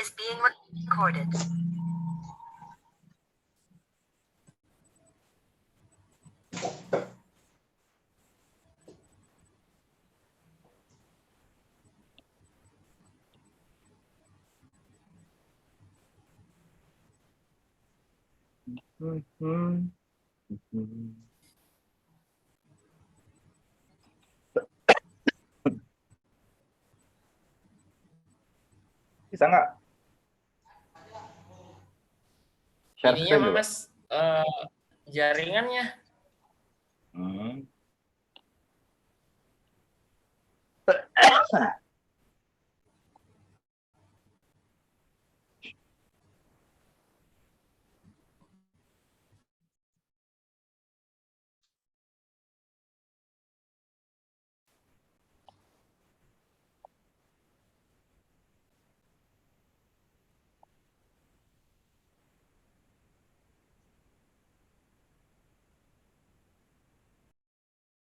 is being recorded. Bisa nggak? Share Ininya screen coba. Mas, jaringannya.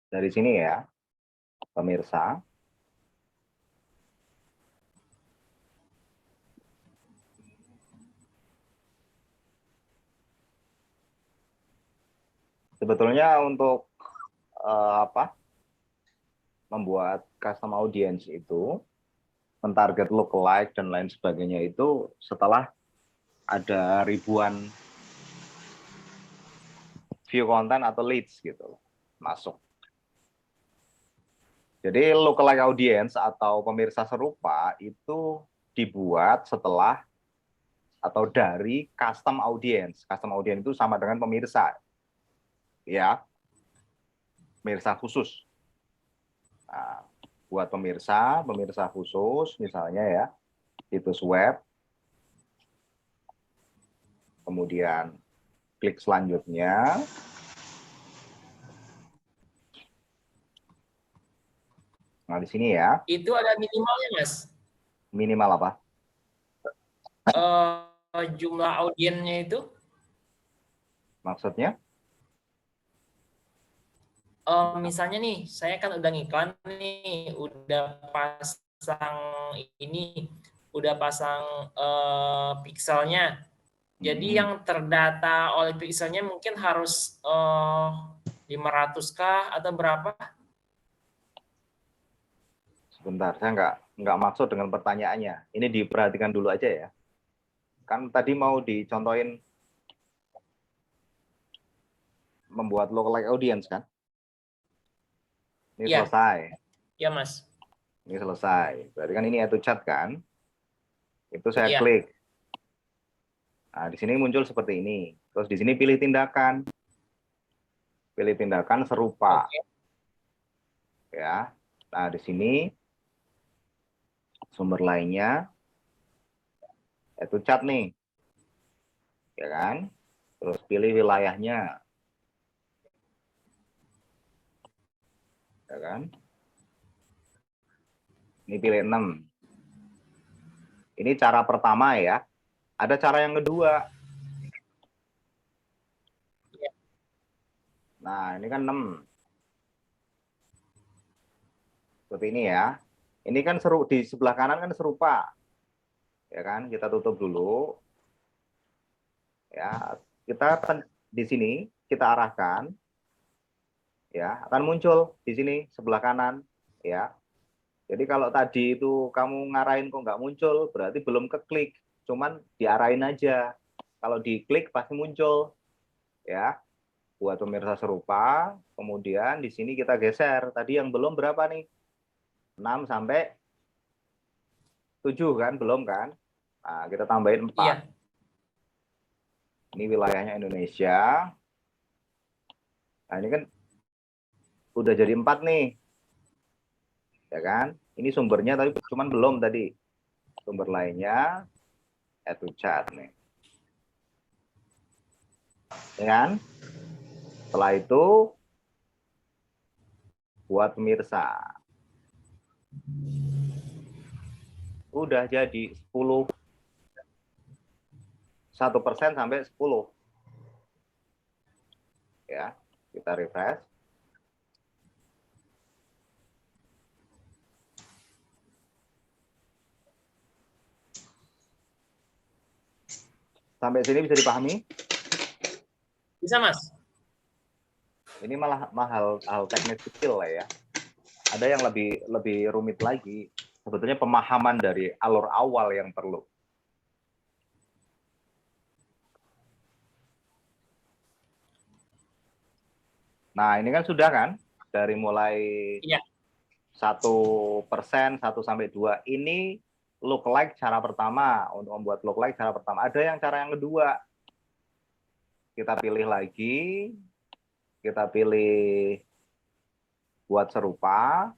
Dari sini ya, pemirsa. Sebetulnya untuk membuat custom audience itu, mentarget lookalike dan lain sebagainya itu setelah ada ribuan view konten atau leads gitu masuk. Jadi lookalike audience atau pemirsa serupa itu dibuat setelah atau dari custom audience. Custom audience itu sama dengan pemirsa, ya, pemirsa khusus. Nah, buat pemirsa khusus, misalnya ya, situs web, kemudian klik selanjutnya. Nah, di sini ya. Itu ada minimalnya, Mas. Minimal apa? Jumlah audiennya itu. Maksudnya? Misalnya nih, saya kan udah ngiklan nih, udah pasang ini, udah pasang pixelnya. Jadi yang terdata oleh pixelnya mungkin harus 500 kah atau berapa? Sebentar, saya nggak maksud dengan pertanyaannya. Ini diperhatikan dulu aja ya. Kan tadi mau dicontohin membuat lookalike audience kan? Ini Ya. selesai. Ya, Mas. Ini selesai. Berarti kan ini auto chat kan? Itu saya Ya. klik. Nah, di sini muncul seperti ini. Terus di sini pilih tindakan. Pilih tindakan serupa. Oke. Ya. Nah, di sini sumber lainnya auto chat nih. Ya kan? Terus pilih wilayahnya. Ya kan? Ini pilih 6. Ini cara pertama ya. Ada cara yang kedua. Nah, ini kan 6. Seperti ini ya. Ini kan seru di sebelah kanan kan serupa. Ya kan? Kita tutup dulu. Ya, kita di sini kita arahkan. Ya, akan muncul di sini sebelah kanan, ya. Jadi kalau tadi itu kamu ngarahin kok nggak muncul, berarti belum keklik. Cuman diarahin aja. Kalau diklik pasti muncul, ya. Buat pemirsa serupa, kemudian di sini kita geser. Tadi yang belum berapa nih? 6 sampai 7 kan? Belum kan? Nah, kita tambahin 4. Iya. Ini wilayahnya Indonesia. Nah, ini kan udah jadi 4 nih. Ya kan? Ini sumbernya tapi cuman belum tadi. Sumber lainnya add to chat nih. Ya kan? Setelah itu buat pemirsa. Udah jadi 10 1% sampai 10. Ya, kita refresh. Sampai sini bisa dipahami? Bisa, Mas. Ini malah hal teknis kecil lah ya. Ada yang lebih rumit lagi. Sebetulnya pemahaman dari alur awal yang perlu. Nah, ini kan sudah kan? Dari mulai 1%, 1 sampai 2. Ini lookalike cara pertama. Untuk membuat lookalike cara pertama. Ada yang cara yang kedua. Kita pilih lagi. Kita pilih buat serupa.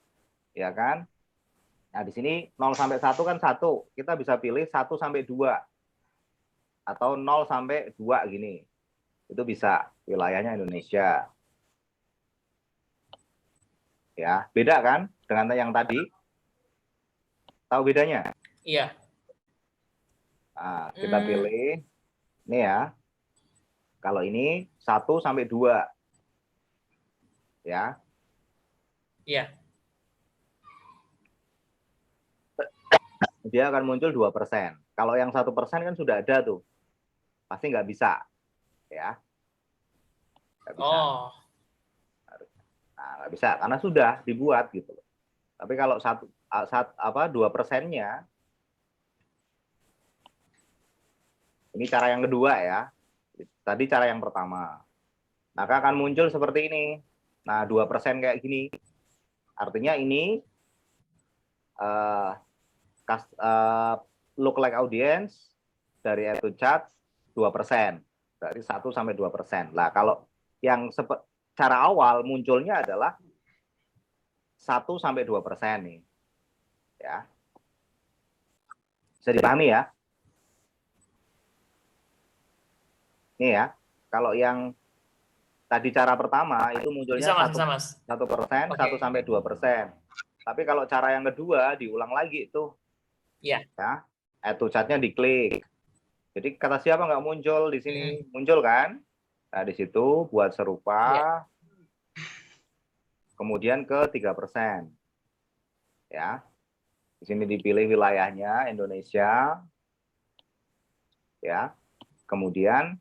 Ya kan? Nah, di sini 0 sampai 1 kan 1. Kita bisa pilih 1 sampai 2. Atau 0 sampai 2 gini. Itu bisa. Wilayahnya Indonesia. Ya, beda kan dengan yang tadi? Tahu bedanya? Iya. Nah, kita pilih. Ini ya. Kalau ini 1 sampai 2. Ya. Iya. Dia akan muncul 2%. Kalau yang 1% kan sudah ada tuh. Pasti nggak bisa. Ya. Nggak bisa. Oh. Nah, nggak bisa karena sudah dibuat gitu. Tapi kalau 2%-nya ini cara yang kedua ya. Tadi cara yang pertama. Maka akan muncul seperti ini. Nah, 2% kayak gini. Artinya ini lookalike audience dari add to chat 2%. Berarti 1 sampai 2%. Nah, kalau yang cara awal munculnya adalah 1 sampai 2% nih. Ya. Bisa dipahami ya? Ini ya. Kalau yang tadi cara pertama itu munculnya 1%, 1 sampai 2%. Tapi kalau cara yang kedua diulang lagi itu. Iya. Ya. Add to chat-nya diklik. Jadi kata siapa nggak muncul di sini? Muncul kan? Nah, di situ buat serupa. Ya. Kemudian ke 3%. Ya. Di sini dipilih wilayahnya Indonesia. Ya. Kemudian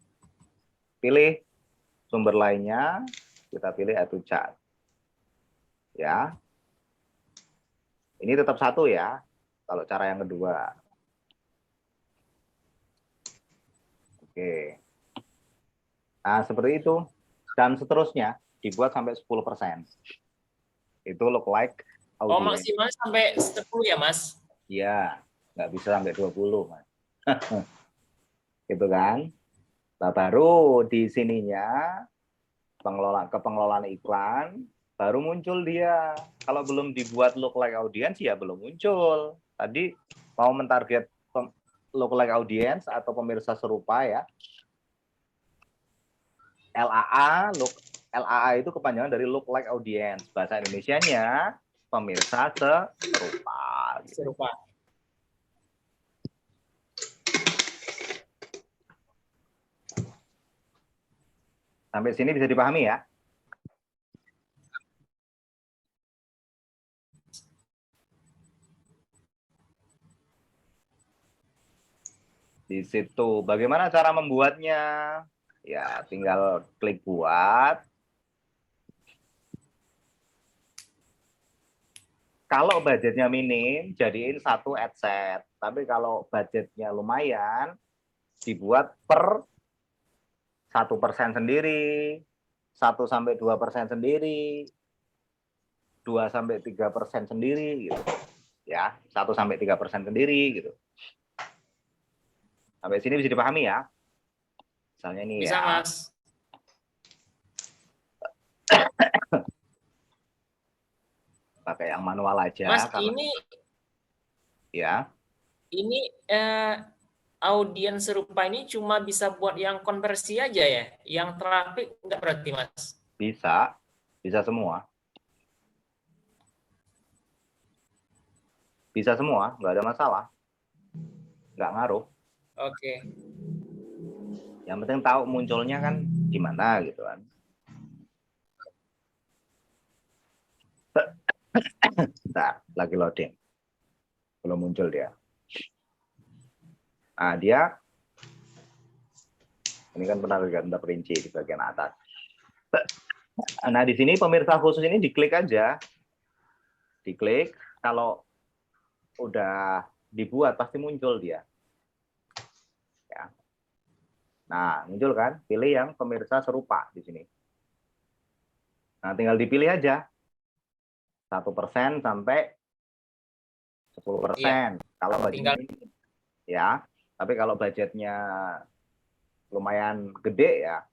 pilih sumber lainnya, kita pilih add to chat. Ya. Ini tetap 1 ya. Kalau cara yang kedua. Oke. Nah, seperti itu. Dan seterusnya dibuat sampai 10%. Itu lookalike audience. Oh, maksimal sampai 10 ya, Mas? Iya, nggak bisa sampai 20, Mas. Gitu kan. Nah, baru di sininya pengelolaan iklan baru muncul dia. Kalau belum dibuat lookalike audience ya belum muncul. Tadi mau mentarget lookalike audience atau pemirsa serupa ya. LAA itu kepanjangan dari lookalike audience. Bahasa Indonesianya pemirsa serupa. Serupa. Sampai sini bisa dipahami ya? Di situ bagaimana cara membuatnya? Ya, tinggal klik buat. Kalau budgetnya minim, jadiin 1 adset. Tapi kalau budgetnya lumayan, dibuat per 1% sendiri, 1 sampai 2% sendiri, 2 sampai 3% sendiri, gitu. Ya, 1 sampai 3% sendiri, gitu. Sampai sini bisa dipahami ya? Misalnya ini bisa, ya. Mas. Pakai yang manual aja. Mas, karena... ini ya. Ini audiens serupa ini cuma bisa buat yang konversi aja ya? Yang traffic enggak berarti, Mas? Bisa. Bisa semua. Bisa semua, nggak ada masalah. Nggak ngaruh. Oke. Yang penting tahu munculnya kan gimana gitu kan. Bentar, lagi loading. Belum muncul dia. Nah, dia Ini kan penarikan terperinci di bagian atas. Nah, di sini pemirsa khusus ini diklik aja. Diklik, kalau udah dibuat pasti muncul dia. Ya. Nah, muncul kan? Pilih yang pemirsa serupa di sini. Nah, tinggal dipilih aja. 1% sampai 10%. Iya. Kalau budgetnya Tinggal ya, tapi kalau budgetnya lumayan gede ya,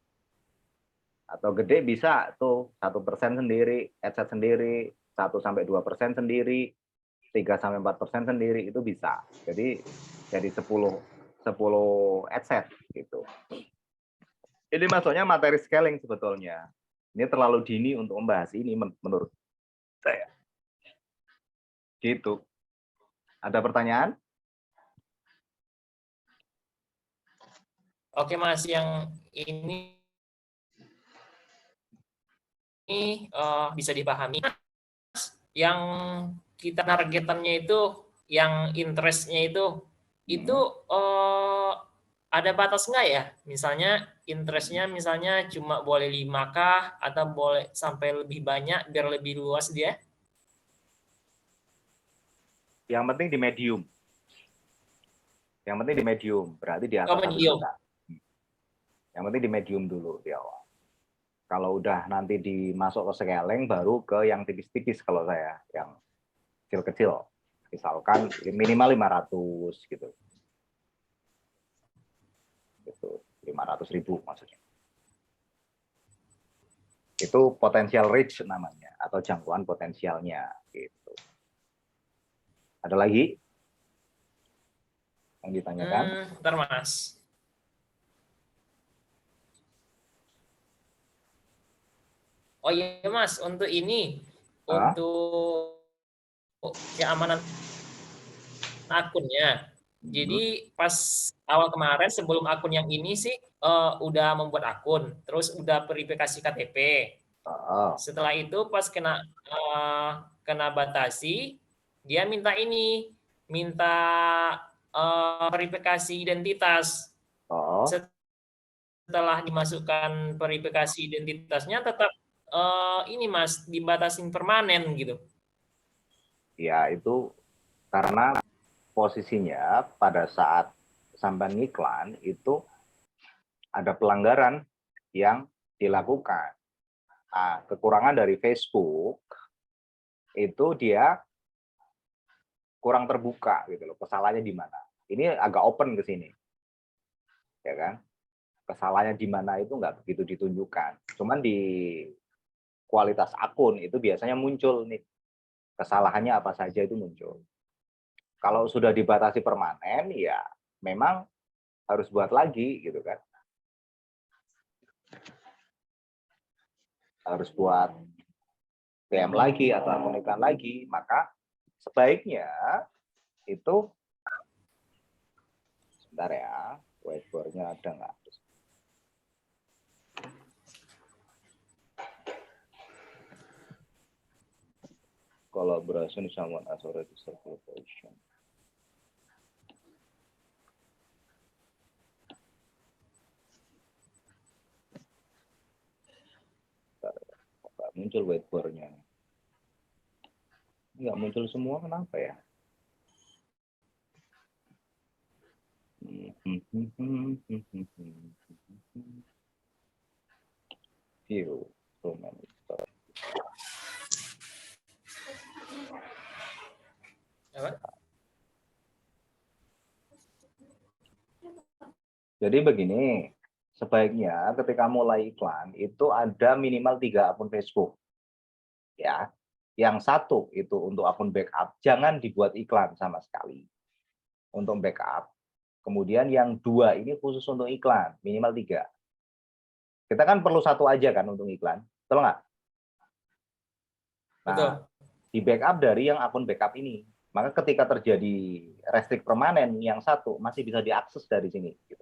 atau gede bisa tuh 1% sendiri, adset sendiri, 1-2% sendiri, 3-4% sendiri itu bisa. Jadi 10 adset gitu. Ini maksudnya materi scaling sebetulnya. Ini terlalu dini untuk membahas ini menurut saya. Gitu. Ada pertanyaan? Oke Mas, yang ini bisa dipahami. Yang kita targetannya itu, yang interest-nya itu ada batas nggak ya? Misalnya interest-nya misalnya cuma boleh 5K atau boleh sampai lebih banyak biar lebih luas dia? Yang penting di medium. Yang penting di medium, berarti di atas 1 Medium. juta. Yang penting di medium dulu di awal. Kalau udah nanti dimasuk ke scaling, baru ke yang tipis-tipis kalau saya, yang kecil-kecil. Misalkan minimal 500 gitu. Itu 500.000 maksudnya. Itu potential reach namanya, atau jangkauan potensialnya. Gitu. Ada lagi yang ditanyakan? Bentar Mas. Oh iya Mas, untuk ini, untuk keamanan akunnya. Jadi pas awal kemarin sebelum akun yang ini sih udah membuat akun, terus udah verifikasi KTP. Setelah itu pas kena batasi, dia minta verifikasi identitas. Setelah dimasukkan verifikasi identitasnya tetap ini Mas dibatasin permanen gitu. Ya itu karena posisinya pada saat sampai iklan itu ada pelanggaran yang dilakukan. Nah, kekurangan dari Facebook itu dia kurang terbuka gitu loh. Kesalahannya di mana? Ini agak open ke sini. Ya kan? Kesalahannya di mana itu nggak begitu ditunjukkan. Cuman di kualitas akun itu biasanya muncul nih. Kesalahannya apa saja itu muncul. Kalau sudah dibatasi permanen, ya memang harus buat lagi gitu kan. Harus buat PM lagi atau akun iklan lagi, maka sebaiknya itu sebentar ya, whiteboard-nya ada nggak? Collaboration with someone as already certification. Muncul whiteboard-nya. Nggak muncul semua, kenapa ya? View. Jadi begini, sebaiknya ketika mulai iklan itu ada minimal 3 akun Facebook. Ya, yang satu itu untuk akun backup, jangan dibuat iklan sama sekali untuk backup. Kemudian yang 2 ini khusus untuk iklan, minimal 3. Kita kan perlu 1 aja kan untuk iklan, betul nggak? Nah, betul. Di backup dari yang akun backup ini. Maka ketika terjadi restrict permanen, yang satu masih bisa diakses dari sini. Gitu.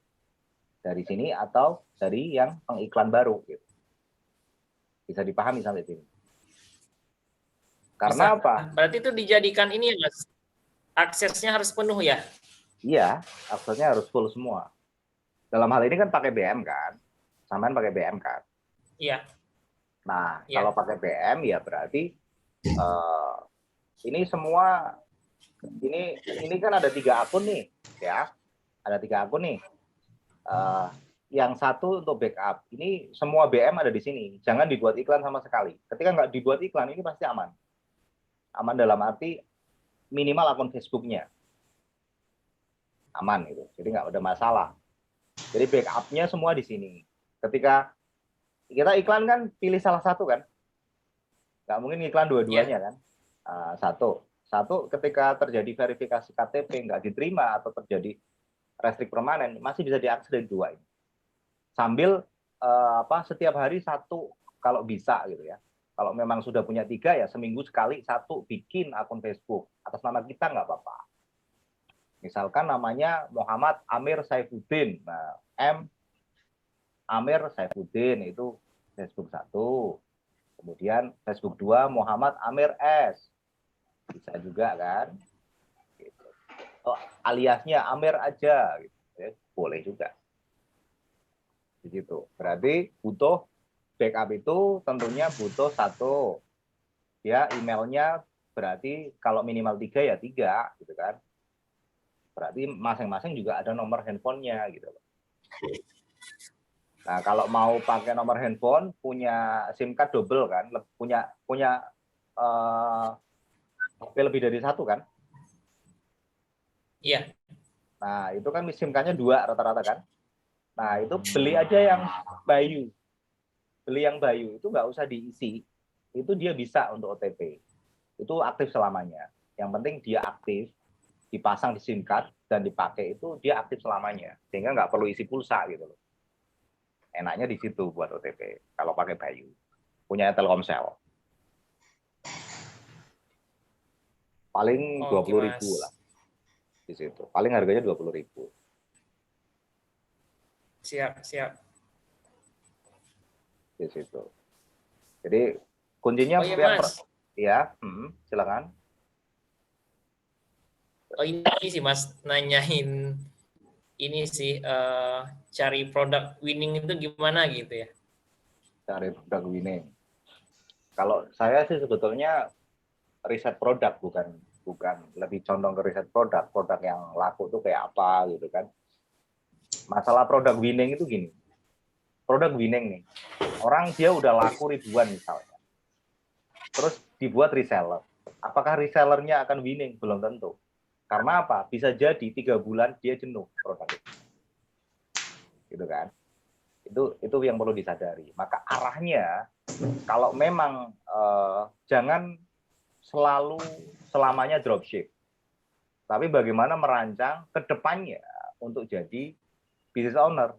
Dari sini atau dari yang pengiklan baru. Gitu. Bisa dipahami sampai sini. Karena bisa. Apa? Berarti itu dijadikan ini ya Mas, aksesnya harus penuh ya? Iya, aksesnya harus full semua. Dalam hal ini kan pakai BM kan, sampean pakai BM kan. Iya. Nah, Iya. kalau pakai BM ya berarti ini semua ini kan ada 3 akun nih, ya. Ada 3 akun nih. Yang satu untuk backup. Ini semua BM ada di sini. Jangan dibuat iklan sama sekali. Ketika nggak dibuat iklan, ini pasti aman. Aman dalam arti minimal akun Facebooknya aman gitu. Jadi nggak ada masalah. Jadi backupnya semua di sini. Ketika kita iklan kan pilih salah satu kan, nggak mungkin iklan dua-duanya kan. Satu ketika terjadi verifikasi KTP nggak diterima atau terjadi restrik permanen, masih bisa diakses dari 2 ini. Sambil setiap hari 1 kalau bisa gitu ya. Kalau memang sudah punya 3 ya seminggu sekali 1 bikin akun Facebook atas nama kita nggak apa-apa. Misalkan namanya Muhammad Amir Saifuddin. Nah, M Amir Saifuddin itu Facebook 1. Kemudian Facebook 2 Muhammad Amir S. Bisa juga kan? Gitu. Oh, aliasnya Amir aja gitu. Ya, boleh juga. Begitu. Berarti butuh backup itu tentunya butuh 1. Ya, emailnya berarti kalau minimal 3 ya 3 gitu kan. Berarti masing-masing juga ada nomor handphonenya gitu loh. Nah, kalau mau pakai nomor handphone punya SIM card double kan, punya HP lebih dari 1 kan? Iya. Nah, itu kan SIM card-nya 2 rata-rata kan? Nah, itu beli aja yang Bayu. Beli yang Bayu itu nggak usah diisi. Itu dia bisa untuk OTP. Itu aktif selamanya. Yang penting dia aktif, dipasang di SIM card dan dipakai itu dia aktif selamanya. Sehingga nggak perlu isi pulsa gitu loh. Enaknya di situ buat OTP kalau pakai Bayu. Punya Telkomsel. Paling 20.000 lah di situ. Paling harganya 20.000. Siap. Di situ. Jadi kuncinya Oh iya Mas. Ya, silakan. Oh ini sih Mas nanyain ini sih cari produk winning itu gimana gitu ya. Cari produk winning. Kalau saya sih sebetulnya riset produk bukan lebih condong ke riset produk yang laku tuh kayak apa gitu kan. Masalah produk winning itu gini. Produk winning nih. Orang dia udah laku ribuan misalnya. Terus dibuat reseller. Apakah resellernya akan winning? Belum tentu. Karena apa? Bisa jadi 3 bulan dia jenuh produk itu. Gitu kan. Itu yang perlu disadari. Maka arahnya kalau memang jangan selamanya dropship. Tapi bagaimana merancang ke depannya untuk jadi business owner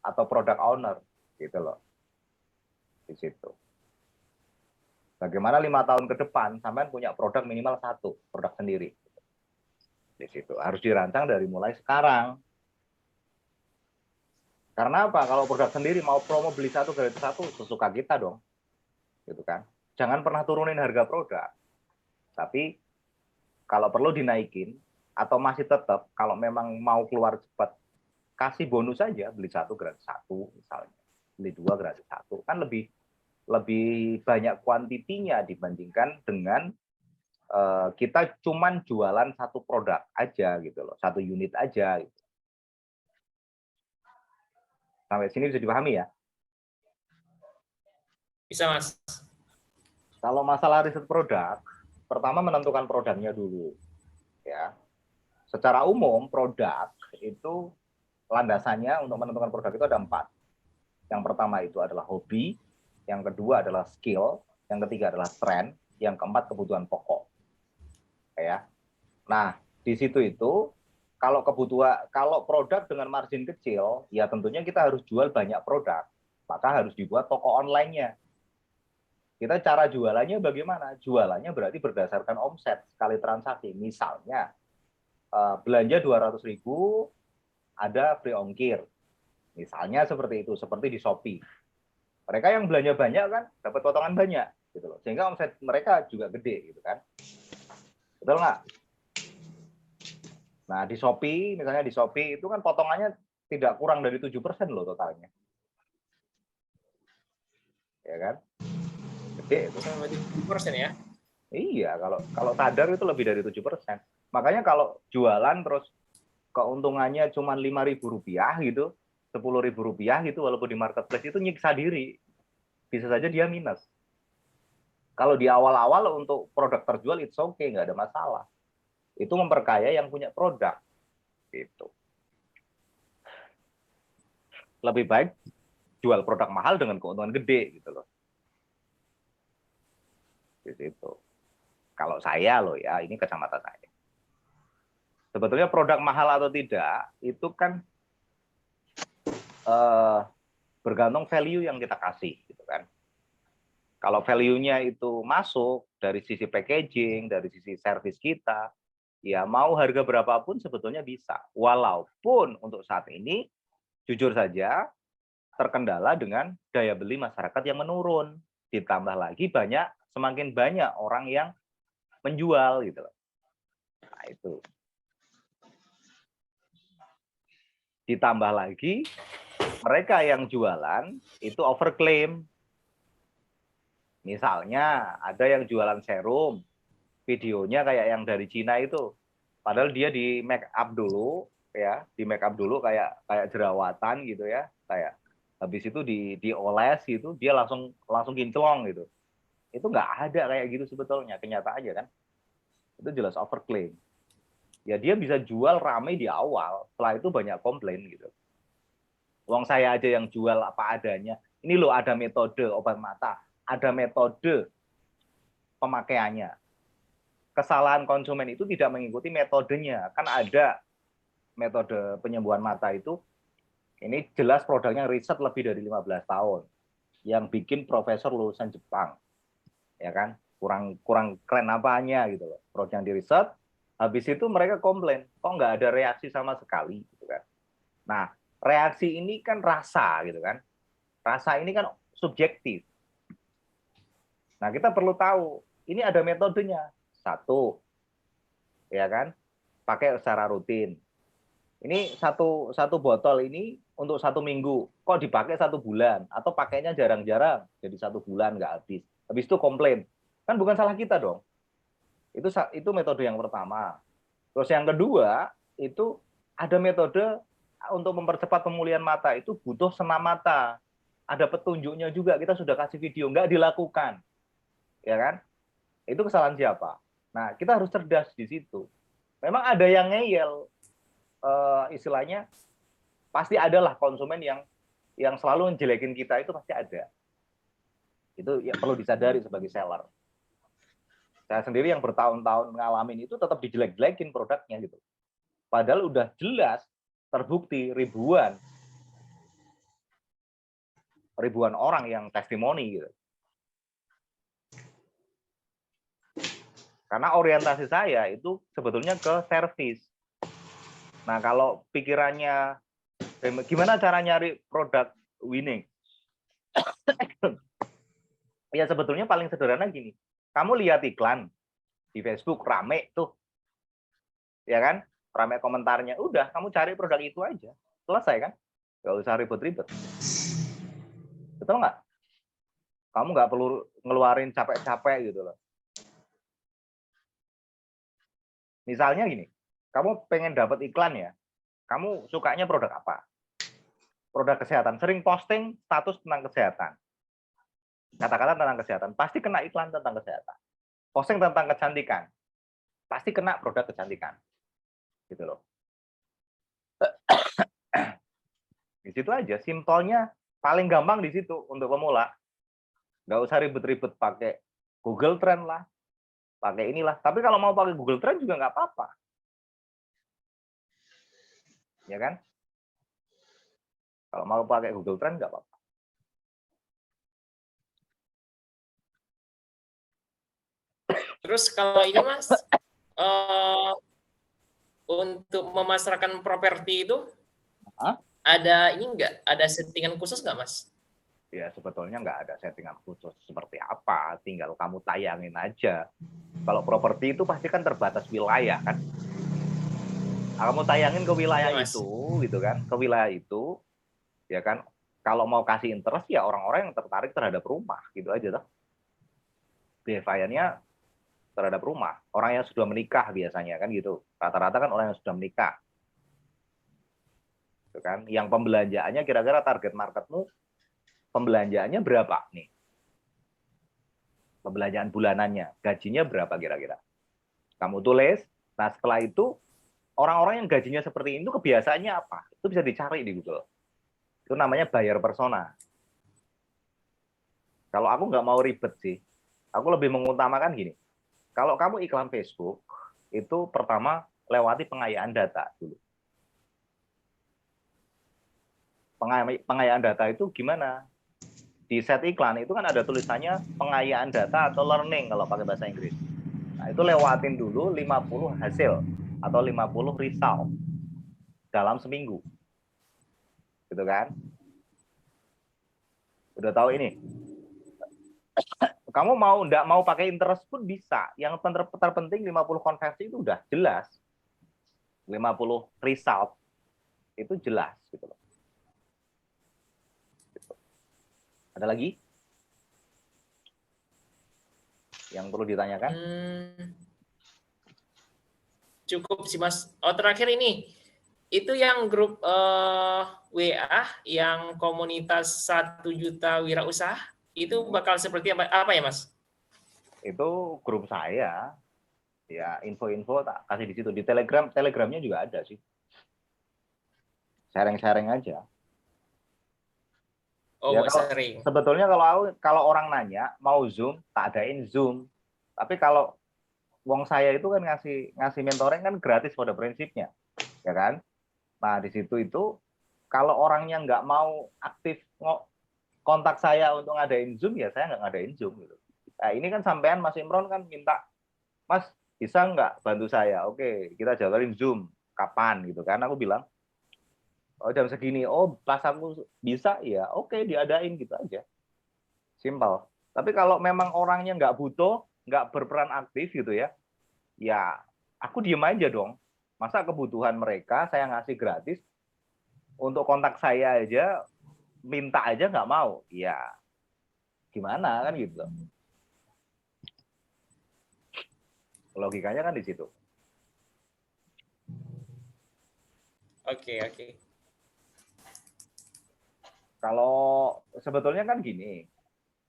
atau product owner gitu loh. Di situ. Bagaimana 5 tahun ke depan sampai punya produk minimal 1 produk sendiri. Di situ harus dirancang dari mulai sekarang. Karena apa? Kalau produk sendiri mau promo beli 1 gratis 1 sesuka kita dong. Gitu kan. Jangan pernah turunin harga produk. Tapi kalau perlu dinaikin atau masih tetap kalau memang mau keluar cepat kasih bonus saja, beli 1 gratis 1 misalnya. Beli 2 gratis 1 kan lebih banyak kuantitinya dibandingkan dengan kita cuman jualan 1 produk aja gitu loh, 1 unit aja gitu. Sampai sini bisa dipahami ya? Bisa Mas. Kalau masalah riset produk, pertama menentukan produknya dulu. Ya. Secara umum produk itu landasannya untuk menentukan produk itu ada 4. Yang pertama itu adalah hobi, yang kedua adalah skill, yang ketiga adalah tren, yang keempat kebutuhan pokok. Ya. Nah, di situ itu kalau produk dengan margin kecil, ya tentunya kita harus jual banyak produk. Maka harus dibuat toko online-nya. Kita cara jualannya bagaimana? Jualannya berarti berdasarkan omset sekali transaksi. Misalnya belanja 200.000 ada free ongkir. Misalnya seperti itu, seperti di Shopee. Mereka yang belanja banyak kan dapat potongan banyak gitu loh. Sehingga omset mereka juga gede gitu kan. Betul nggak? Nah, di Shopee, misalnya di Shopee itu kan potongannya tidak kurang dari 7% loh totalnya. Ya kan? Gede itu. Sampai 7% ya. Iya, kalau sadar itu lebih dari 7%. Makanya kalau jualan terus keuntungannya cuma Rp5.000 gitu, Rp10.000 gitu, walaupun di marketplace itu nyiksa diri. Bisa saja dia minus. Kalau di awal-awal untuk produk terjual, it's okay, nggak ada masalah. Itu memperkaya yang punya produk. Gitu. Lebih baik jual produk mahal dengan keuntungan gede gitu loh. Di situ. Kalau saya loh ya, ini kacamata saya. Sebetulnya produk mahal atau tidak, itu kan bergantung value yang kita kasih. Gitu kan. Kalau value-nya itu masuk dari sisi packaging, dari sisi service kita, ya mau harga berapapun sebetulnya bisa. Walaupun untuk saat ini, jujur saja, terkendala dengan daya beli masyarakat yang menurun. Ditambah lagi semakin banyak orang yang menjual gitu loh. Nah, itu. Ditambah lagi mereka yang jualan itu overclaim. Misalnya ada yang jualan serum, videonya kayak yang dari Cina itu. Padahal dia di make up dulu ya, di make up dulu kayak jerawatan gitu ya, kayak habis itu dioles gitu, dia langsung kinclong gitu. Itu nggak ada kayak gitu sebetulnya, kenyataannya kan. Itu jelas overclaim. Ya dia bisa jual ramai di awal, setelah itu banyak komplain gitu. Uang saya aja yang jual apa adanya. Ini loh ada metode obat mata, ada metode pemakaiannya. Kesalahan konsumen itu tidak mengikuti metodenya. Kan ada metode penyembuhan mata itu, ini jelas produknya riset lebih dari 15 tahun. Yang bikin profesor lulusan Jepang. Ya kan? Kurang keren apanya gitu loh. Produk yang di riset, habis itu mereka komplain, kok nggak ada reaksi sama sekali gitu kan. Nah, reaksi ini kan rasa gitu kan. Rasa ini kan subjektif. Nah, kita perlu tahu, ini ada metodenya. Satu, ya kan, pakai secara rutin. Ini satu botol ini untuk 1 minggu, kok dipakai 1 bulan, atau pakainya jarang-jarang, jadi 1 bulan nggak habis. Habis itu komplain, kan bukan salah kita dong. Itu metode yang pertama. Terus yang kedua, itu ada metode untuk mempercepat pemulihan mata, itu butuh senam mata. Ada petunjuknya juga, kita sudah kasih video, nggak dilakukan. Ya kan? Itu kesalahan siapa? Nah, kita harus cerdas di situ. Memang ada yang ngeyel, istilahnya pasti adalah konsumen yang selalu menjelekin kita, itu pasti ada. Itu ya perlu disadari sebagai seller. Saya sendiri yang bertahun-tahun ngalamin itu tetap dijelek-jelekin produknya gitu. Padahal udah jelas terbukti ribuan orang yang testimoni gitu. Karena orientasi saya itu sebetulnya ke servis. Nah, kalau pikirannya gimana cara nyari produk winning? Ya sebetulnya paling sederhana gini. Kamu lihat iklan di Facebook rame tuh. Ya kan? Rame komentarnya. Udah, kamu cari produk itu aja. Selesai kan? Gak usah ribet-ribet. Betul nggak? Kamu nggak perlu ngeluarin capek-capek gitu loh. Misalnya gini, kamu pengen dapat iklan ya, kamu sukanya produk apa? Produk kesehatan, sering posting status tentang kesehatan. Kata-kata tentang kesehatan, pasti kena iklan tentang kesehatan. Posting tentang kecantikan, pasti kena produk kecantikan. Gitu loh. Di situ aja, simpelnya paling gampang di situ untuk pemula. Nggak usah ribet-ribet pakai Google Trend lah, pakai inilah. Tapi kalau mau pakai Google Trend juga nggak apa-apa. Ya kan? Kalau mau pakai Google Trend nggak apa-apa. Terus kalau ini Mas, untuk memasarkan properti itu, ada ini nggak? Ada settingan khusus nggak Mas? Ya sebetulnya nggak ada settingan khusus seperti apa, tinggal kamu tayangin aja. Kalau properti itu pasti kan terbatas wilayah kan. Kamu tayangin ke wilayah Mas. itu, gitu kan? Ke wilayah itu, ya kan? Kalau mau kasih interest ya orang-orang yang tertarik terhadap rumah, gitu aja toh. Behaviornya terhadap rumah. Orang yang sudah menikah biasanya kan gitu. Rata-rata kan orang yang sudah menikah. Gitu kan? Yang pembelanjaannya kira-kira target marketmu pembelanjaannya berapa nih? Pembelanjaan bulanannya, gajinya berapa kira-kira? Kamu tulis. Nah, setelah itu orang-orang yang gajinya seperti itu kebiasaannya apa? Itu bisa dicari di Google. Itu namanya buyer persona. Kalau aku nggak mau ribet sih, aku lebih mengutamakan gini. Kalau kamu iklan Facebook, itu pertama lewati pengayaan data dulu. Pengayaan data itu gimana? Di set iklan itu kan ada tulisannya pengayaan data atau learning kalau pakai bahasa Inggris. Nah, itu lewatin dulu 50 hasil atau 50 result dalam seminggu. Gitu kan? Udah tahu ini. Kamu mau enggak mau pakai interest pun bisa. Yang terpenting 50 konversi itu udah jelas. 50 result itu jelas gitu loh. Ada lagi yang perlu ditanyakan? Cukup sih Mas. Oh, terakhir ini. Itu yang grup WA yang komunitas 1 juta wirausaha itu bakal seperti apa ya Mas? Itu grup saya. Ya, info-info tak kasih di situ. Di Telegramnya juga ada sih. Sharing-sharing aja. Oh, Ya buat kalau sharing. sebetulnya kalau orang nanya mau Zoom, tak adain Zoom. Tapi kalau wong saya itu kan ngasih mentoring kan gratis pada prinsipnya, ya kan? Nah, di situ itu kalau orangnya nggak mau aktif kontak saya untuk ngadain Zoom, ya saya nggak ngadain Zoom gitu. Nah, ini kan sampean Mas Imron kan minta, Mas bisa nggak bantu saya? Oke, kita jadwalin Zoom. Kapan gitu kan? Aku bilang, oh jam segini. Oh, pas aku bisa ya, oke diadain gitu aja. Simpel. Tapi kalau memang orangnya nggak butuh, nggak berperan aktif gitu ya, ya aku diem aja dong. Masa kebutuhan mereka saya ngasih gratis, untuk kontak saya aja, minta aja nggak mau. Ya gimana kan gitu. Logikanya kan di situ. Oke, oke. Kalau sebetulnya kan gini,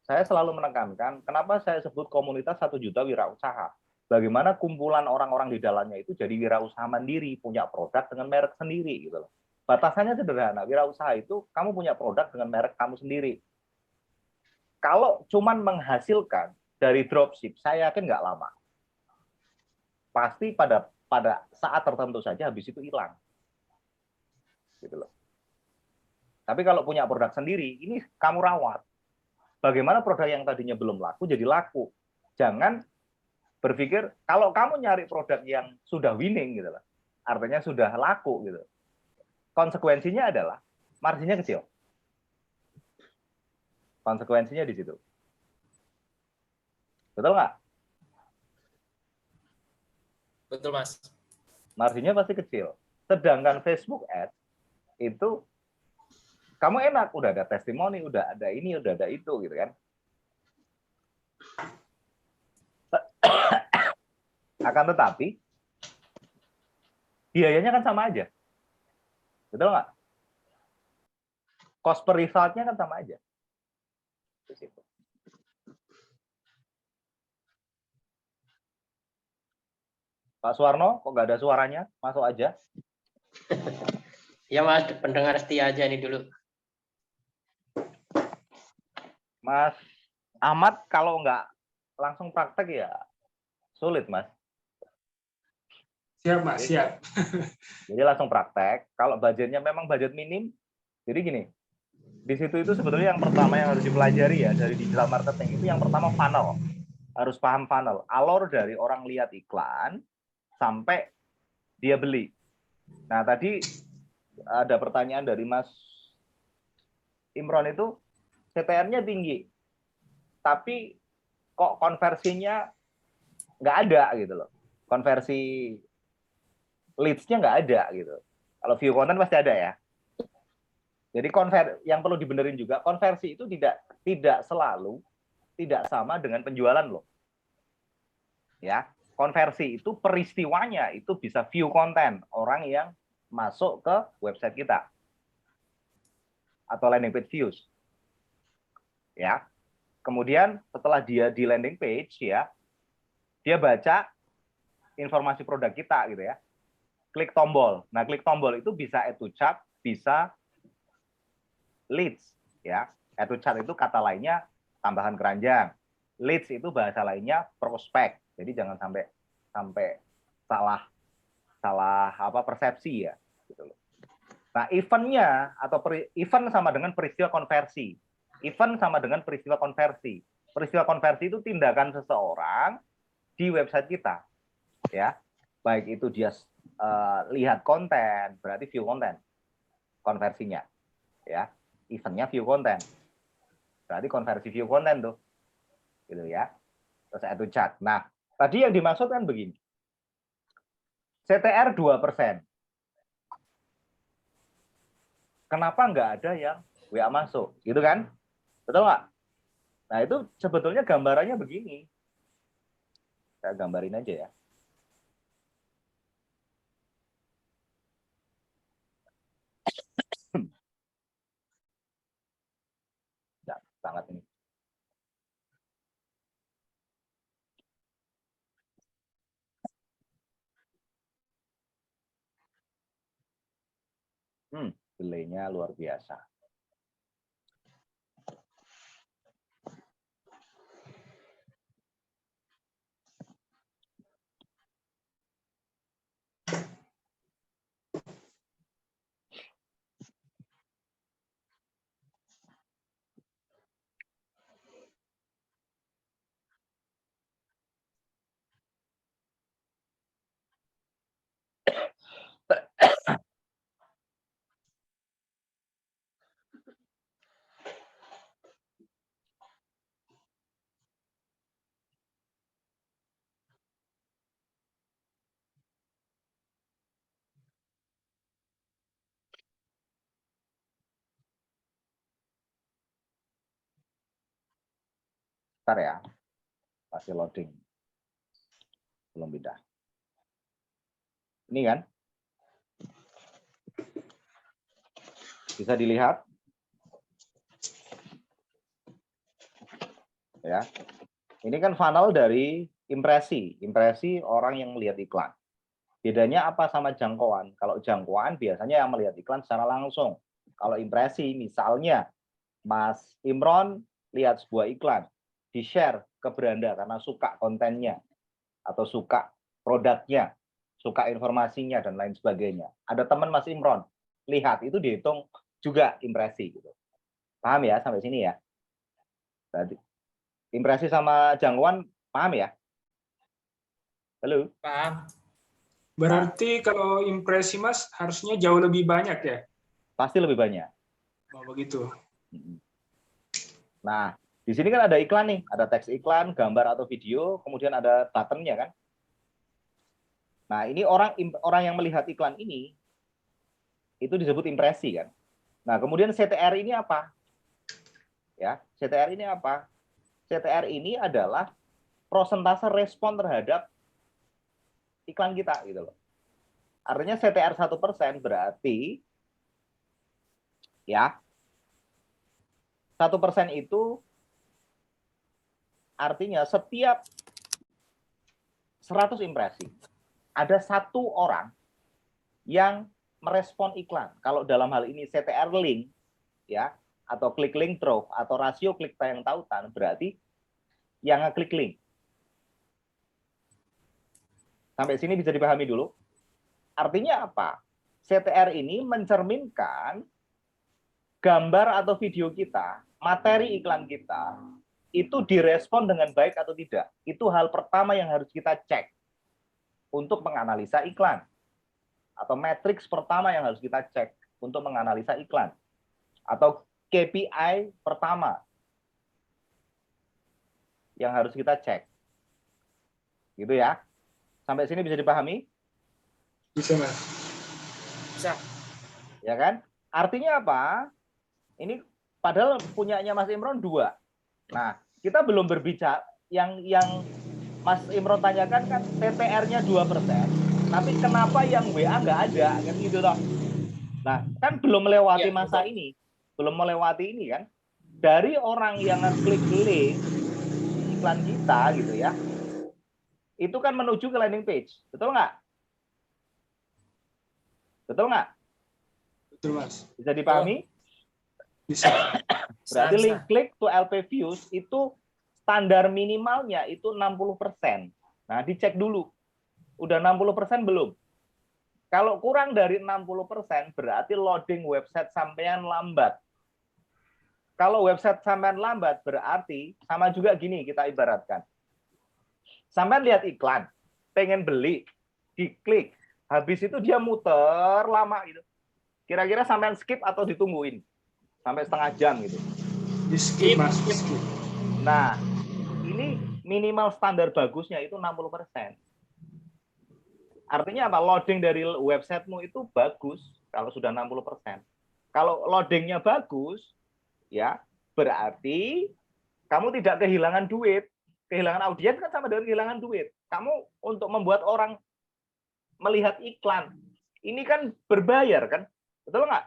saya selalu menekankan kenapa saya sebut komunitas 1 juta wirausaha. Bagaimana kumpulan orang-orang di dalamnya itu jadi wirausaha mandiri, punya produk dengan merek sendiri gitu loh. Batasannya sederhana, wirausaha itu kamu punya produk dengan merek kamu sendiri. Kalau cuman menghasilkan dari dropship, saya yakin nggak lama. Pasti pada saat tertentu saja habis itu hilang. Gitu loh. Tapi kalau punya produk sendiri, ini kamu rawat. Bagaimana produk yang tadinya belum laku jadi laku. Jangan berpikir kalau kamu nyari produk yang sudah winning gitu loh. Artinya sudah laku gitu. Konsekuensinya adalah marginnya kecil. Konsekuensinya di situ. Betul nggak? Betul Mas. Marginnya pasti kecil. Sedangkan Facebook Ads itu kamu enak, udah ada testimoni, udah ada ini, udah ada itu gitu kan. Akan tetapi biayanya kan sama aja. Betul nggak? Cost per resultnya kan sama aja. Di situ. Pak Suwarno, kok nggak ada suaranya? Masuk aja. Ya Mas, pendengar setia aja nih dulu. Mas Ahmad, kalau nggak langsung praktek ya sulit, Mas. Siap, Mas, siap. Jadi langsung praktek. Kalau budgetnya memang budget minim, jadi gini, di situ itu sebetulnya yang pertama yang harus dipelajari ya dari digital marketing itu yang pertama funnel. Harus paham funnel. Alur dari orang lihat iklan sampai dia beli. Nah, tadi ada pertanyaan dari Mas Imron itu CTR-nya tinggi, tapi kok konversinya nggak ada gitu loh. Konversi leads-nya nggak ada gitu. Kalau view content pasti ada ya. Jadi yang perlu dibenerin juga, konversi itu tidak selalu tidak sama dengan penjualan loh. Ya, konversi itu peristiwanya itu bisa view konten orang yang masuk ke website kita atau landing page views. Ya. Kemudian setelah dia di landing page ya, dia baca informasi produk kita gitu ya. Klik tombol. Nah, klik tombol itu bisa add to cart, bisa leads ya. Add to cart itu kata lainnya tambahan keranjang. Leads itu bahasa lainnya prospek. Jadi jangan sampai salah persepsi ya gitu loh. Nah, eventnya atau event sama dengan peristiwa konversi. Event sama dengan peristiwa konversi. Peristiwa konversi itu tindakan seseorang di website kita ya. Baik itu dia lihat konten, berarti view konten konversinya ya. Eventnya view konten, berarti konversi view konten tuh gitu ya. Terus add to cart. Nah, tadi yang dimaksud kan begini, CTR 2%, kenapa nggak ada yang WA masuk gitu kan, betul nggak? Nah, itu sebetulnya gambarannya begini, saya gambarin aja ya. Sangat ini. Delaynya luar biasa. Bentar ya, masih loading, belum pindah. Ini kan bisa dilihat ya. Ini kan funnel dari impresi orang yang melihat iklan. Bedanya apa sama jangkauan? Kalau jangkauan biasanya yang melihat iklan secara langsung. Kalau impresi, misalnya Mas Imron lihat sebuah iklan, di-share ke Beranda karena suka kontennya, atau suka produknya, suka informasinya, dan lain sebagainya. Ada teman Mas Imron, lihat, itu dihitung juga impresi. Gitu. Paham ya sampai sini ya? Berarti impresi sama jangkauan, paham ya? Halo? Paham. Berarti kalau impresi Mas harusnya jauh lebih banyak ya? Pasti lebih banyak. Oh begitu. Nah, di sini kan ada iklan nih, ada teks iklan, gambar atau video, kemudian ada buttonnya kan. Nah, ini orang yang melihat iklan ini itu disebut impresi kan. Nah, kemudian CTR ini apa? Ya, CTR ini apa? CTR ini adalah persentase respon terhadap iklan kita gitu loh. Artinya CTR 1% berarti ya 1% itu artinya setiap 100 impresi ada 1 orang yang merespon iklan. Kalau dalam hal ini CTR link ya, atau klik link drop atau rasio klik tayang tautan, berarti yang ngeklik link. Sampai sini bisa dipahami dulu. Artinya apa? CTR ini mencerminkan gambar atau video kita, materi iklan kita, itu direspon dengan baik atau tidak. Itu hal pertama yang harus kita cek untuk menganalisa iklan. Atau matriks pertama yang harus kita cek untuk menganalisa iklan. Atau KPI pertama yang harus kita cek. Gitu ya. Sampai sini bisa dipahami? Bisa, Mas. Bisa. Ya kan? Artinya apa? Ini padahal punyanya Mas Imron 2. Nah, kita belum berbicara yang Mas Imron tanyakan kan TTR-nya 2%. Tapi kenapa yang WA nggak ada? Kan gitu toh. Nah, kan belum melewati Ya, masa betul. ini. Belum melewati ini kan. Dari orang yang ngeklik link iklan kita gitu ya. Itu kan menuju ke landing page. Betul nggak? Betul nggak? Betul, Mas. Bisa dipahami? Bisa. Berarti Bisa. link click to LP views itu standar minimalnya itu 60%. Nah, dicek dulu. Udah 60% belum? Kalau kurang dari 60% berarti loading website sampean lambat. Kalau website sampean lambat berarti sama juga gini kita ibaratkan. Sampean lihat iklan, pengen beli, diklik, habis itu dia muter lama gitu. Kira-kira sampean skip atau ditungguin sampai setengah jam gitu. Di skip, Mas. Di skip. Nah, ini minimal standar bagusnya itu 60%. Artinya apa? Loading dari websitemu itu bagus kalau sudah 60%. Kalau loadingnya bagus, ya berarti kamu tidak kehilangan duit. Kehilangan audiens kan sama dengan kehilangan duit. Kamu untuk membuat orang melihat iklan, ini kan berbayar kan? Betul nggak?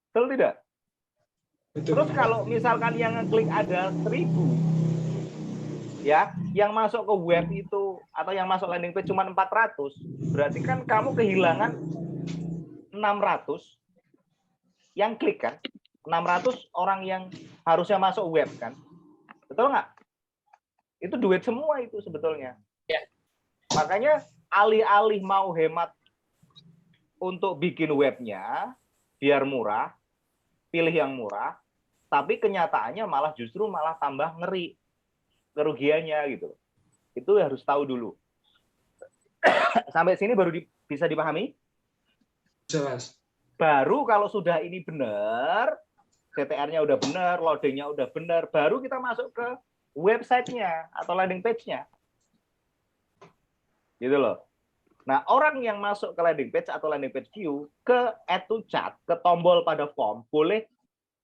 Betul tidak? Betul, Terus Mas. kalau misalkan yang ngeklik ada 1000, ya, yang masuk ke web itu atau yang masuk landing page cuma 400, berarti kan kamu kehilangan 600 yang klik kan? 600 orang yang harusnya masuk web kan? Betul nggak? Itu duit semua itu sebetulnya. Ya. Makanya alih-alih mau hemat untuk bikin webnya biar murah, pilih yang murah, tapi kenyataannya malah justru malah tambah ngeri kerugiannya gitu. Itu harus tahu dulu. Sampai sini baru bisa dipahami? Bisa, Mas. Baru kalau sudah ini benar, CTR-nya udah benar, loadingnya udah benar, baru kita masuk ke websitenya atau landing page-nya. Gitu loh. Nah, orang yang masuk ke landing page atau landing page view, ke add to chat, ke tombol pada form, boleh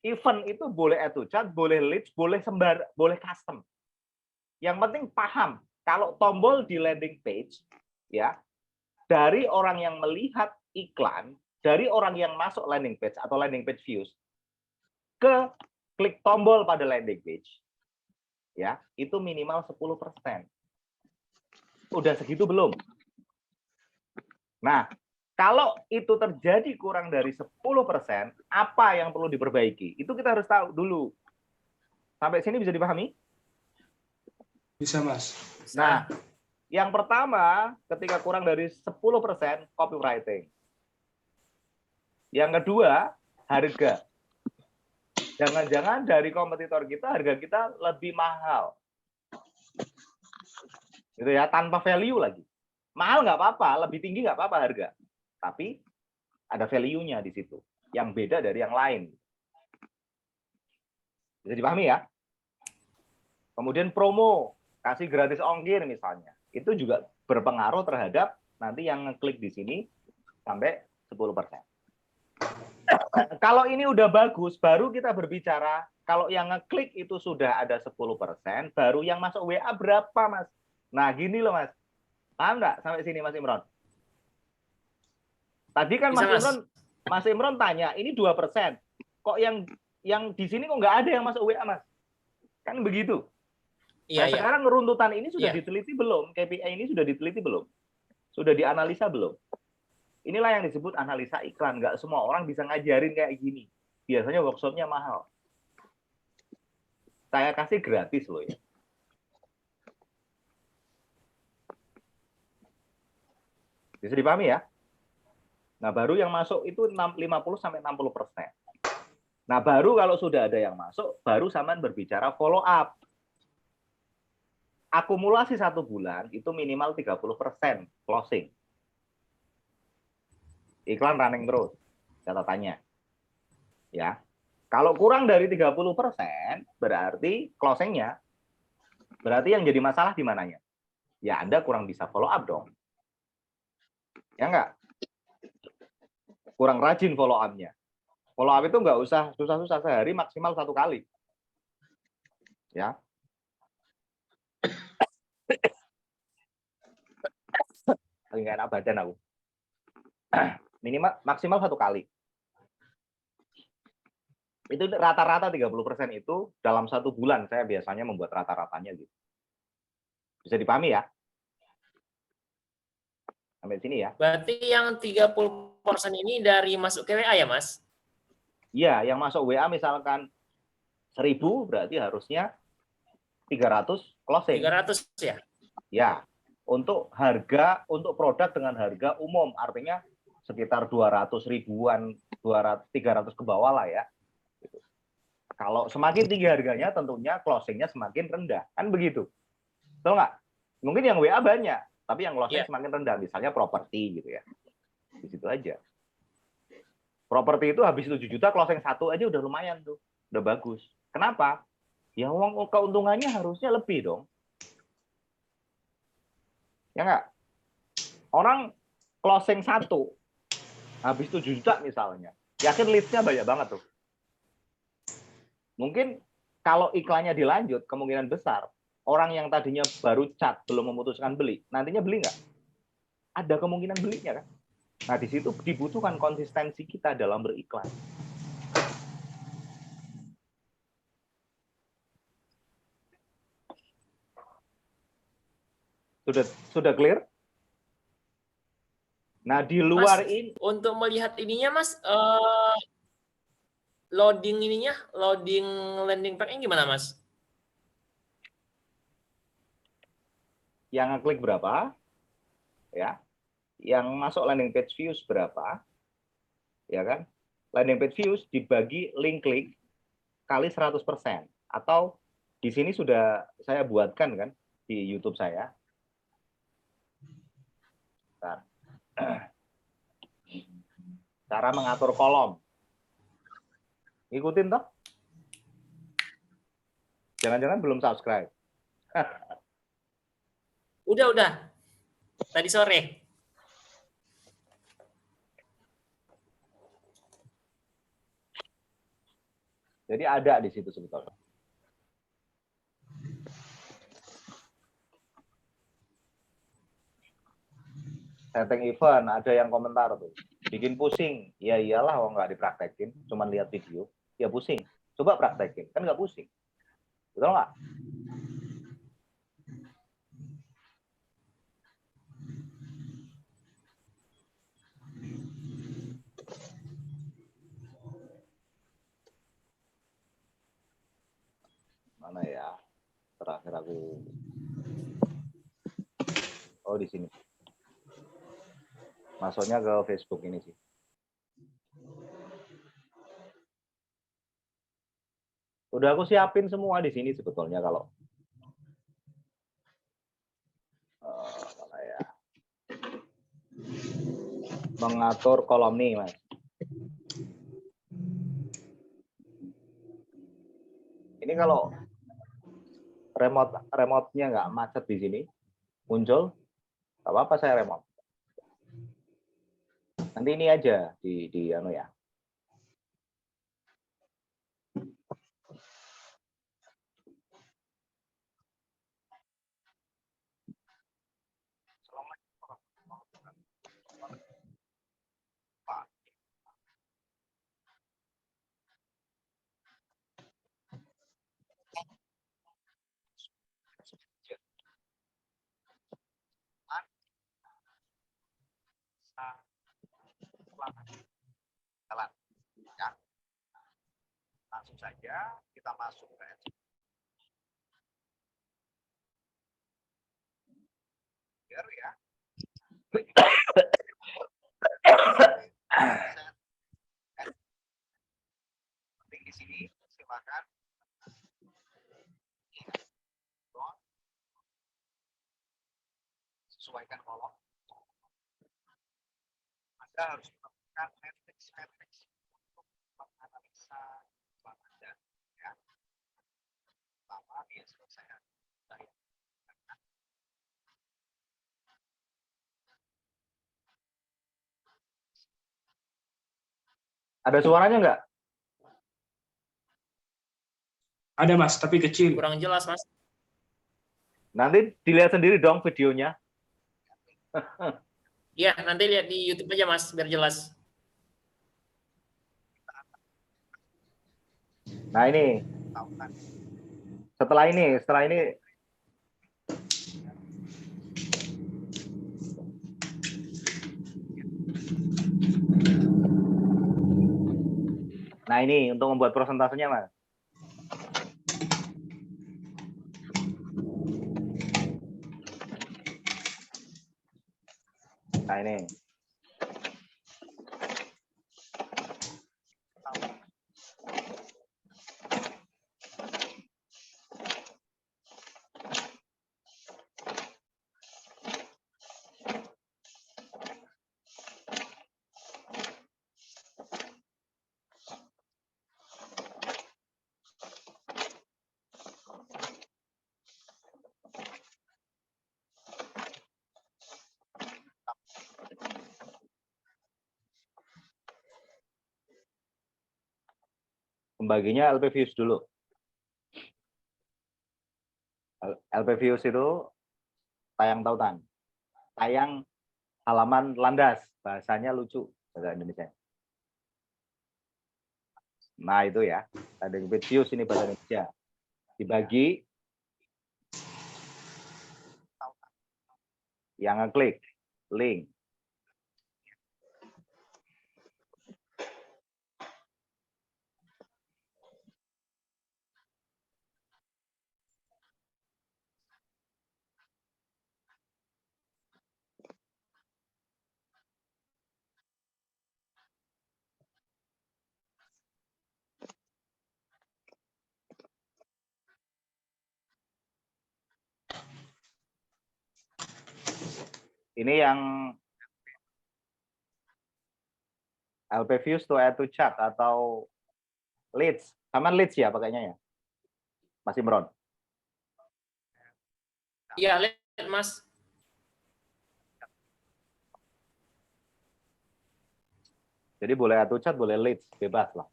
event itu boleh add to chat, boleh leads, boleh boleh custom. Yang penting paham, kalau tombol di landing page, ya, dari orang yang melihat iklan, dari orang yang masuk landing page atau landing page views, ke klik tombol pada landing page, ya, itu minimal 10%. Udah segitu belum? Nah, kalau itu terjadi kurang dari 10%, apa yang perlu diperbaiki? Itu kita harus tahu dulu. Sampai sini bisa dipahami? Bisa, Mas. Nah, yang pertama, ketika kurang dari 10%, copywriting. Yang kedua, harga. Jangan-jangan dari kompetitor kita, harga kita lebih mahal. Gitu ya, tanpa value lagi. Mahal nggak apa-apa, lebih tinggi nggak apa-apa harga. Tapi ada value-nya di situ. Yang beda dari yang lain. Bisa dipahami ya? Kemudian promo, kasih gratis ongkir misalnya. Itu juga berpengaruh terhadap nanti yang ngeklik di sini sampai 10%. Kalau ini udah bagus, baru kita berbicara. Kalau yang ngeklik itu sudah ada 10%, baru yang masuk WA berapa, Mas? Nah, gini loh, Mas. Paham nggak sampai sini, Mas Imron? Tadi kan Bisa, Mas Imron tanya, ini 2%. Kok yang di sini kok nggak ada yang masuk WA, Mas? Kan begitu. Iya, Nah, iya. sekarang runtutan ini sudah Iya. diteliti belum? KPI ini sudah diteliti belum? Sudah dianalisa belum? Inilah yang disebut analisa iklan. Nggak semua orang bisa ngajarin kayak gini. Biasanya workshopnya mahal. Saya kasih gratis loh ya. Bisa dipahami ya? Nah, baru yang masuk itu 50-60%. Nah, baru kalau sudah ada yang masuk, baru sampean berbicara follow up. Akumulasi 1 bulan itu minimal 30% closing. Iklan running terus, catatannya. Ya. Kalau kurang dari 30%, berarti closingnya, berarti yang jadi masalah di mananya? Ya, Anda kurang bisa follow up dong. Ya enggak? Kurang rajin follow up-nya. Follow up itu nggak usah susah-susah, sehari maksimal 1 kali. Ya. Nggak enak badan aku. Minimal maksimal 1 kali. Itu rata-rata 30% itu dalam 1 bulan saya biasanya membuat rata-ratanya gitu. Bisa dipahami ya? Sampai sini ya. Berarti yang 30% ini dari masuk ke WA ya, Mas? Iya, yang masuk WA misalkan 1.000 berarti harusnya 300 closing. 300 ya? Ya. Untuk produk dengan harga umum, artinya sekitar 200 ribuan, 300 ke bawah lah ya. Kalau semakin tinggi harganya, tentunya closingnya semakin rendah. Kan begitu. Tahu nggak? Mungkin yang WA banyak, tapi yang closing semakin rendah. Misalnya properti gitu ya. Di situ aja. Properti itu habis 7 juta, closing 1 aja udah lumayan tuh. Udah bagus. Kenapa? Ya uang keuntungannya harusnya lebih dong. Ya nggak? Orang closing 1, habis 7 juta misalnya. Yakin leads-nya banyak banget tuh. Mungkin kalau iklannya dilanjut, kemungkinan besar orang yang tadinya baru chat belum memutuskan beli, nantinya beli nggak? Ada kemungkinan belinya kan? Nah di situ dibutuhkan konsistensi kita dalam beriklan. Sudah clear? Nah di luar Mas, ini untuk melihat ininya Mas, loading landing page-nya gimana Mas? yang ngeklik berapa, ya, yang masuk landing page views berapa, ya kan? Landing page views dibagi link klik kali 100%, atau di sini sudah saya buatkan kan di YouTube saya. Bentar. Cara mengatur kolom. Ikutin toh? Jangan-jangan belum subscribe. Udah. Tadi sore. Jadi ada di situ sebetulnya. Setting event, ada yang komentar tuh. Bikin pusing. Ya iyalah, nggak dipraktekin. Cuman lihat video. Ya pusing. Coba praktekin. Kan nggak pusing. Betul nggak? Mana ya? Terakhir aku. Oh, di sini. Masuknya ke Facebook ini sih. Udah aku siapin semua di sini sebetulnya kalau mana ya? Mengatur kolom nih, Mas. Ini kalau remote-nya nggak macet di sini, muncul, nggak apa-apa saya remote. Nanti ini aja di anu ya. Ya. Langsung saja kita masuk ke ya. Di sini silakan sesuaikan kolom. Anda harus melakukan matrix untuk menganalisa Anda, ya. Pertama dia selesai. Ada suaranya nggak? Ada Mas, tapi kecil. Kurang jelas, Mas. Nanti dilihat sendiri dong videonya. Iya, nanti lihat di YouTube aja, Mas, biar jelas. Nah ini, setelah ini nah ini untuk membuat prosentasenya, Mas. Nah ini. Pembaginya LP views dulu. LP views itu tayang tautan. Tayang halaman landas. Bahasanya lucu. Bahasa Indonesia. Nah itu ya. Ada views ini bahasa Indonesia. Dibagi. Yang ngeklik. Link. Ini yang LP views to add to chart atau leads. Sama leads ya pakainya ya? Mas Imron? Iya, lihat, Mas. Jadi boleh add to chart, boleh leads. Bebas lah.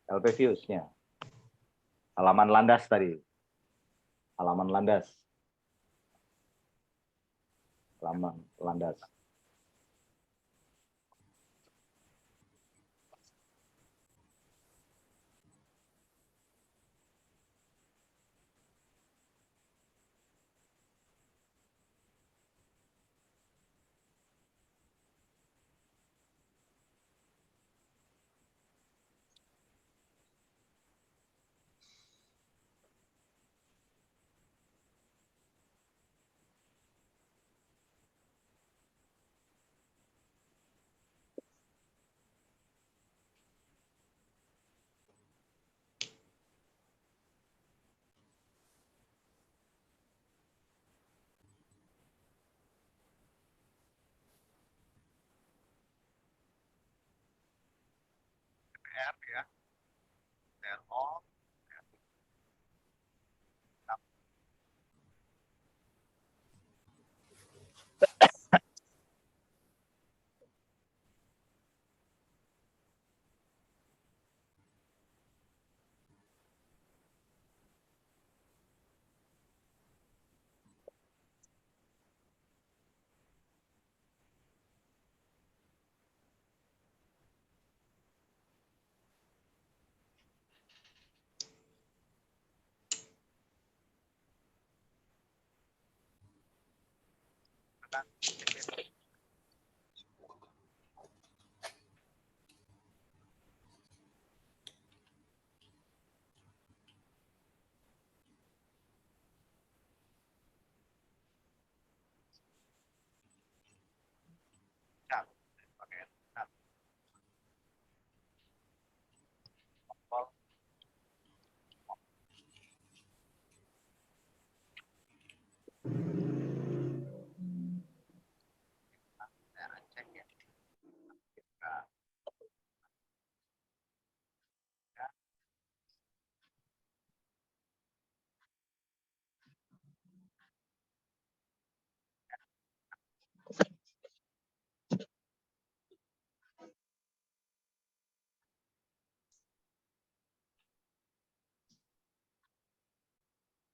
LP views-nya. Halaman landas tadi. Halaman landas. Halaman landas.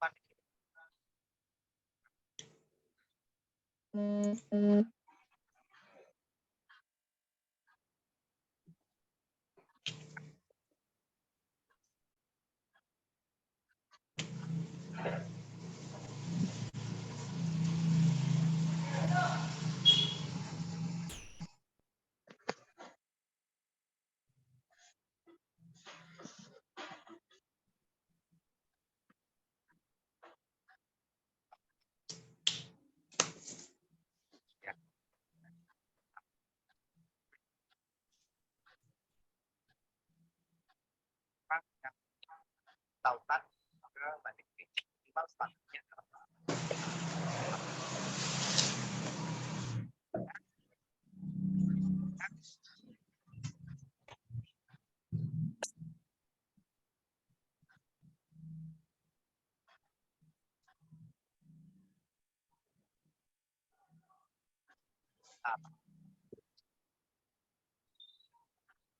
tautan di sini. Ya. Yang tautan ke landing page minimal standarnya adalah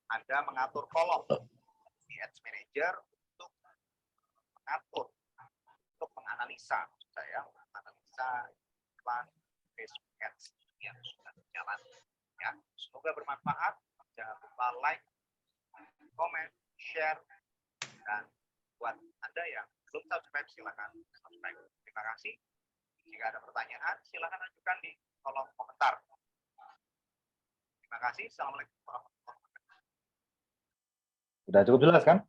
Anda mengatur kolom di Ads Manager untuk mengatur, untuk menganalisa, maksud saya, menganalisa iklan Facebook Ads yang sudah berjalan. Ya, semoga bermanfaat. Jangan lupa like, comment, share, dan buat Anda yang belum subscribe, silakan subscribe. Terima kasih. Jika ada pertanyaan, silakan ajukan di kolom komentar. Terima kasih. Assalamualaikum warahmatullahi wabarakatuh. Sudah cukup jelas kan?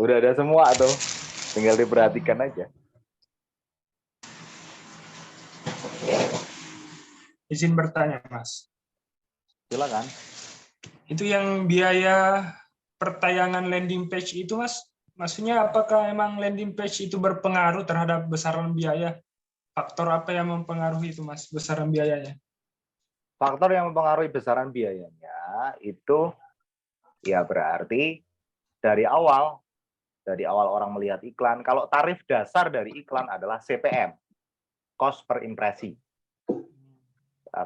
Udah ada semua tuh. Tinggal diperhatikan aja. Izin bertanya, Mas. Silakan. Itu yang biaya pertayangan landing page itu, Mas? Maksudnya apakah emang landing page itu berpengaruh terhadap besaran biaya? Faktor apa yang mempengaruhi itu, Mas, besaran biayanya? Faktor yang mempengaruhi besaran biayanya itu ya berarti dari awal orang melihat iklan, kalau tarif dasar dari iklan adalah CPM, cost per impresi,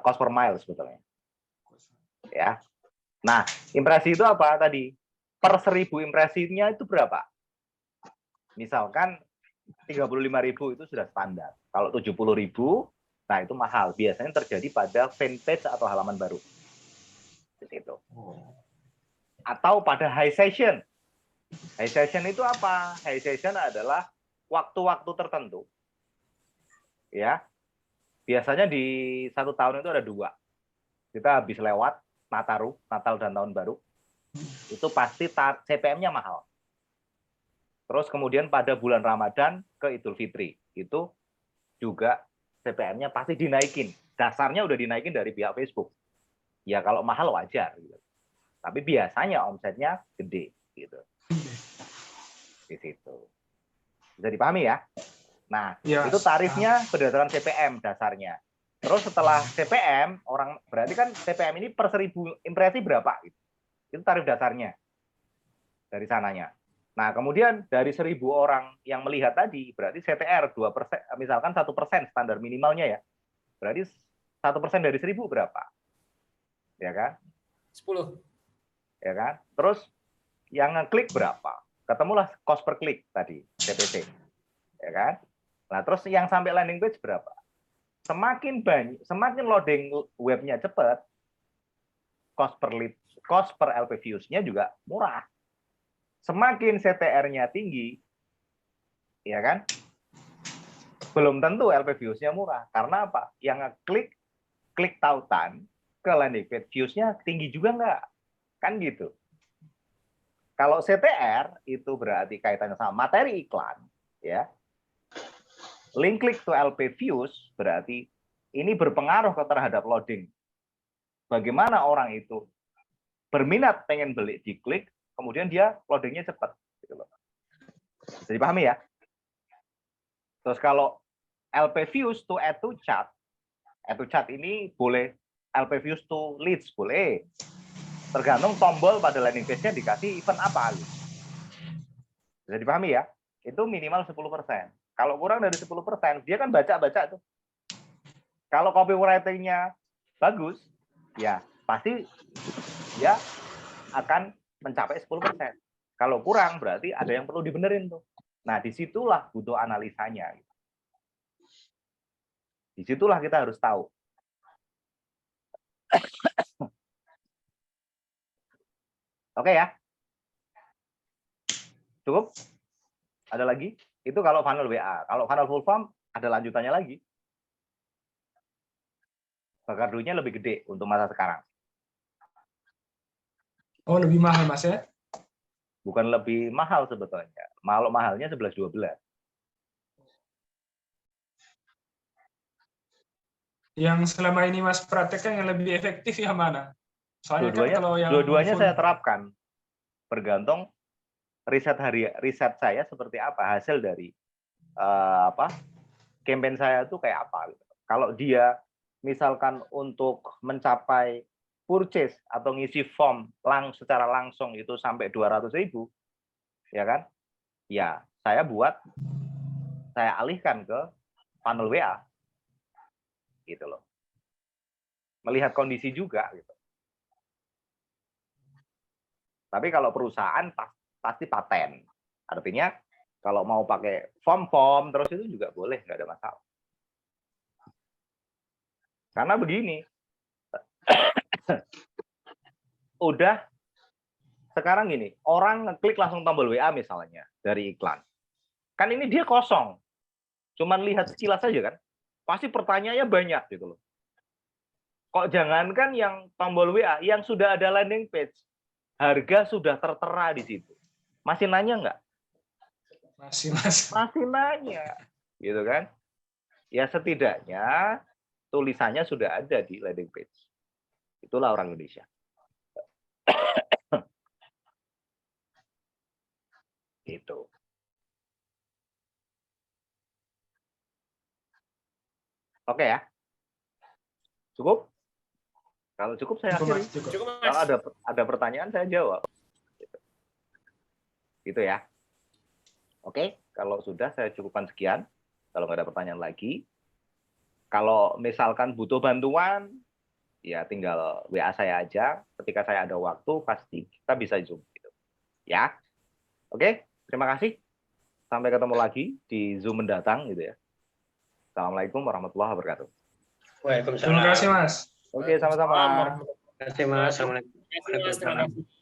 cost per mile sebetulnya. Ya. Nah, impresi itu apa tadi? Per 1000 impresinya itu berapa? Misalkan 35.000 itu sudah standar. Kalau 70.000, nah itu mahal. Biasanya terjadi pada fanpage atau halaman baru. Itu. Atau pada high session. High session itu apa? High session adalah waktu-waktu tertentu. Ya. Biasanya di 1 tahun itu ada 2. Kita habis lewat Nataru, Natal dan Tahun Baru. Itu pasti CPM-nya mahal. Terus kemudian pada bulan Ramadan ke Idul Fitri, itu juga CPM-nya pasti dinaikin. Dasarnya udah dinaikin dari pihak Facebook. Ya kalau mahal wajar. Gitu. Tapi biasanya omsetnya gede. Gitu. Di situ. Bisa dipahami ya? Nah, Ya, itu tarifnya berdasarkan CPM dasarnya. Terus setelah CPM, orang berarti kan CPM ini per 1000 impresi berapa? Itu tarif dasarnya dari sananya. Nah, kemudian dari 1000 orang yang melihat tadi, berarti CTR 2%, misalkan 1% standar minimalnya ya. Berarti 1% dari 1000 berapa? Ya kan? 10. Ya kan? Terus yang ngeklik berapa? Ketemulah cost per klik tadi, CPC. Ya kan? Nah, terus yang sampai landing page berapa? Semakin banyak, semakin loading webnya cepat, cost per LP views-nya juga murah. Semakin CTR-nya tinggi, ya kan? Belum tentu LP views-nya murah. Karena apa? Yang klik tautan ke landing page views-nya tinggi juga nggak? Kan gitu. Kalau CTR itu berarti kaitannya sama materi iklan, ya. Link click to LP views berarti ini berpengaruh terhadap loading. Bagaimana orang itu berminat pengen beli di klik, kemudian dia loadingnya cepat. Gitu loh. Bisa dipahami ya? Terus kalau LP views to add to chat ini boleh LP views to leads, boleh. Tergantung tombol pada landing page-nya dikasih event apa. Gitu. Bisa dipahami ya? Itu minimal 10%. Kalau kurang dari 10%, dia kan baca-baca tuh. Kalau copywriting-nya bagus, ya pasti dia akan mencapai 10%. Kalau kurang berarti ada yang perlu dibenerin tuh. Nah, disitulah butuh analisanya. Disitulah kita harus tahu. Oke ya? Cukup? Ada lagi? Itu kalau funnel WA. Kalau funnel full form, ada lanjutannya lagi. Bakar duitnya lebih gede untuk masa sekarang. Oh, lebih mahal, Mas ya? Bukan lebih mahal sebetulnya. Mahalnya 11-12. Yang selama ini Mas praktekkan yang lebih efektif yang mana? Soalnya kan kalau yang Dua-duanya full, saya terapkan. Bergantung riset saya seperti apa, hasil dari campaign saya itu kayak apa. Kalau dia misalkan untuk mencapai purchase atau ngisi form secara langsung itu sampai 200.000, ya kan? Ya, saya alihkan ke funnel WA. Gitu loh. Melihat kondisi juga gitu. Tapi kalau perusahaan pasti paten. Artinya kalau mau pakai form terus itu juga boleh, nggak ada masalah. Karena begini, udah sekarang gini, orang ngeklik langsung tombol WA misalnya dari iklan. Kan ini dia kosong. Cuman lihat sekilas saja kan. Pasti pertanyaannya banyak gitu loh. Kok jangankan yang tombol WA, yang sudah ada landing page, harga sudah tertera di situ. Masih nanya nggak? Masih nanya. Gitu kan? Ya setidaknya tulisannya sudah ada di landing page. Itulah orang Indonesia. Gitu. Oke ya. Cukup? Kalau cukup saya akhiri. Kalau ada pertanyaan saya jawab. Gitu ya. Oke, kalau sudah saya cukupkan sekian. Kalau nggak ada pertanyaan lagi. Kalau misalkan butuh bantuan, ya tinggal WA saya aja. Ketika saya ada waktu, pasti kita bisa Zoom. Gitu. Ya. Oke, terima kasih. Sampai ketemu lagi di Zoom mendatang. Gitu ya. Assalamualaikum warahmatullahi wabarakatuh. Waalaikumsalam. Terima kasih, Mas. Oke, sama-sama. Terima kasih, Mas. Assalamualaikum. Terima kasih, Mas. Terima kasih.